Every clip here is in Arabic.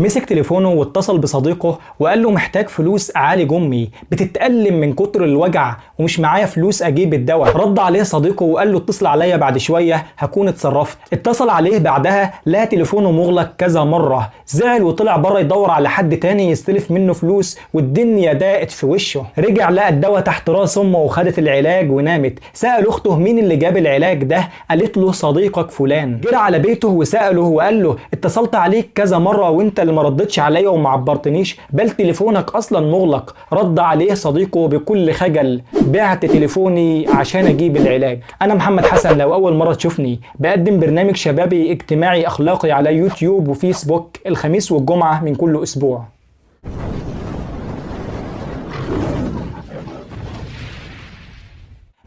مسك تليفونه واتصل بصديقه وقال له محتاج فلوس اعالج امي بتتألم من كتر الوجع ومش معايا فلوس اجيب الدواء. رد عليه صديقه وقال له اتصل عليا بعد شويه هكون اتصرفت. اتصل عليه بعدها لقى تليفونه مغلق كذا مره، زعل وطلع بره يدور على حد تاني يستلف منه فلوس والدنيا ضاقت في وشه. رجع لقى الدواء تحت راس امه وخدت العلاج ونامت. سأل اخته مين اللي جاب العلاج ده، قالت له صديقك فلان. جرى على بيته وسأله وقال له اتصلت عليك كذا مره وانت اللي ما ردتش عليا وما عبرتنيش، بل تليفونك اصلا مغلق. رد عليه صديقه بكل خجل بعت تليفوني عشان اجيب العلاج. انا محمد حسن، لو اول مره تشوفني بقدم برنامج شبابي اجتماعي اخلاقي على يوتيوب وفيسبوك الخميس والجمعه من كل اسبوع.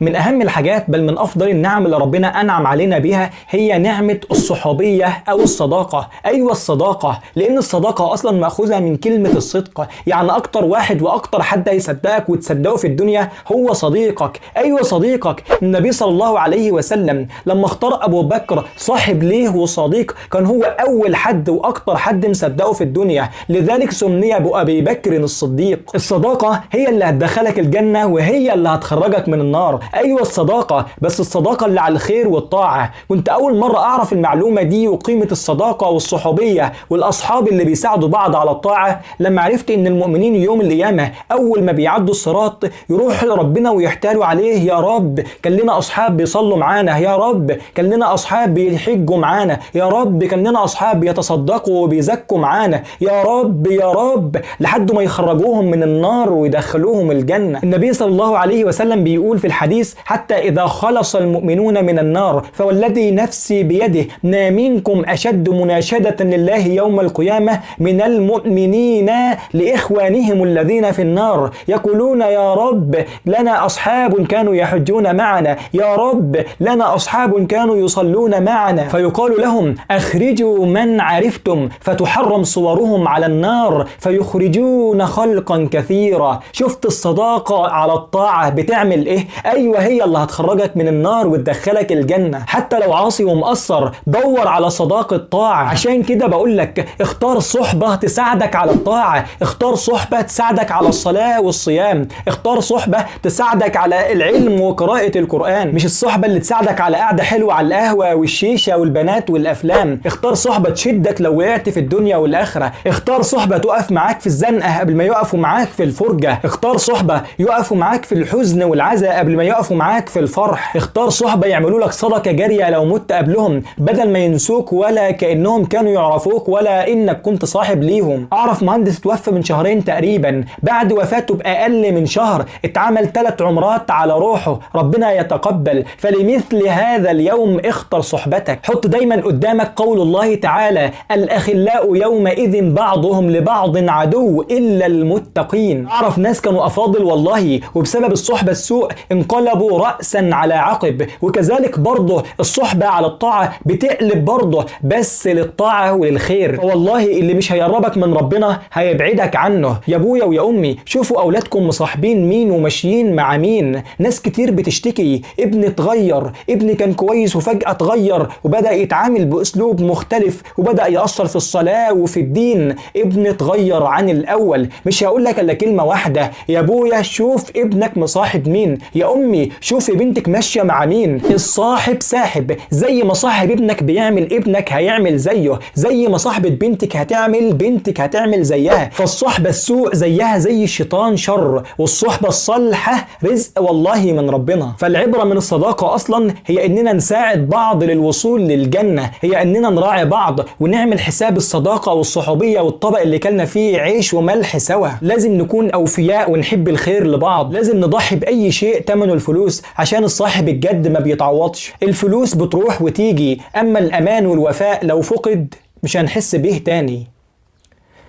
من أهم الحاجات بل من أفضل النعم اللي ربنا أنعم علينا بيها هي نعمة الصحوبية أو الصداقة. أيوة الصداقة، لأن الصداقة أصلا مأخوذة من كلمة الصدق، يعني أكتر واحد وأكتر حد هيصدقك وتصدقه في الدنيا هو صديقك. أيوة صديقك. النبي صلى الله عليه وسلم لما اختار أبو بكر صاحب ليه وصديق كان هو أول حد وأكتر حد مصدقه في الدنيا، لذلك سمي أبي بكر الصديق. الصداقة هي اللي هتدخلك الجنة وهي اللي هتخرجك من النار. ايوه الصداقه، بس الصداقه اللي على الخير والطاعه. كنت اول مره اعرف المعلومه دي وقيمه الصداقه والصحوبيه والاصحاب اللي بيساعدوا بعض على الطاعه لما عرفت ان المؤمنين يوم القيامه اول ما بيعدوا الصراط يروحوا لربنا ويحتالوا عليه، يا رب كان لنا اصحاب بيصلوا معانا، يا رب كان لنا اصحاب بيحجوا معانا، يا رب كان لنا اصحاب بيتصدقوا وبيزكوا معانا، يا رب يا رب، لحد ما يخرجوهم من النار ويدخلوهم الجنه. النبي صلى الله عليه وسلم بيقول في الحديث حتى إذا خلص المؤمنون من النار فوالذي نفسي بيده ما منكم أشد مناشدة لله يوم القيامة من المؤمنين لإخوانهم الذين في النار يقولون يا رب لنا أصحاب كانوا يحجون معنا، يا رب لنا أصحاب كانوا يصلون معنا، فيقال لهم أخرجوا من عرفتم فتحرم صورهم على النار فيخرجون خلقا كثيرا. شفت الصداقة على الطاعة بتعمل إيه؟ أيوة هي اللي هتخرجك من النار وتدخلك الجنة. حتى لو عاصي ومقصر دور على صداقة طاعة. عشان كده بقولك اختار صحبة تساعدك على الطاعة، اختار صحبة تساعدك على الصلاة والصيام، اختار صحبة تساعدك على العلم وقراءة القرآن، مش الصحبة اللي تساعدك على قعدة حلوة على القهوة والشيشة والبنات والأفلام. اختار صحبة تشدك لو وقعت في الدنيا والآخرة، اختار صحبة تقف معاك في الزنقة قبل ما يقفوا معاك في الفرجة، اختار صحبة يقفوا معاك في الحزن والعزاء قبل ما يقفوا معاك في الفرح، اختار صحبة يعملوا لك صدقة جارية لو مت قبلهم بدل ما ينسوك ولا كأنهم كانوا يعرفوك ولا انك كنت صاحب ليهم. اعرف مهندس توفى من شهرين تقريبا، بعد وفاته بأقل من شهر اتعمل 3 عمرات على روحه، ربنا يتقبل. فلمثل هذا اليوم اختر صحبتك. حط دايما قدامك قول الله تعالى الأخلاء يومئذ بعضهم لبعض عدو إلا المتقين. اعرف ناس كانوا أفاضل والله وبسبب الصحبة السوء انقلبوا رأسا على عقب، وكذلك برضه الصحبة على الطاعة بتقلب برضه بس للطاعة وللخير. والله اللي مش هيقربك من ربنا هيبعدك عنه. يا ابويا ويا امي شوفوا اولادكم مصاحبين مين وماشيين مع مين. ناس كتير بتشتكي ابني اتغير، ابني كان كويس وفجأة اتغير وبدأ يتعامل باسلوب مختلف وبدأ يأثر في الصلاة وفي الدين، ابني اتغير عن الاول. مش هقول لك الا كلمة واحدة، يا ابويا شوف ابنك مصاحب مين، يا امي شوفي بنتك ماشية مع مين. الصاحب ساحب، زي ما صاحب ابنك بيعمل ابنك هيعمل زيه، زي ما صاحبة بنتك هتعمل بنتك هتعمل زيها. فالصحبة السوء زيها زي الشيطان شر، والصحبة الصالحة رزق والله من ربنا. فالعبرة من الصداقة اصلا هي اننا نساعد بعض للوصول للجنة، هي اننا نراعي بعض ونعمل حساب الصداقة والصحوبية والطبق اللي كلنا فيه عيش وملح سوا. لازم نكون اوفياء ونحب الخير لبعض، لازم نضحي باي شيء ثمنه الفلوس عشان الصاحب الجد ما بيتعوضش. الفلوس بتروح وتيجي، اما الامان والوفاء لو فقد مش هنحس بيه تاني.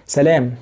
سلام.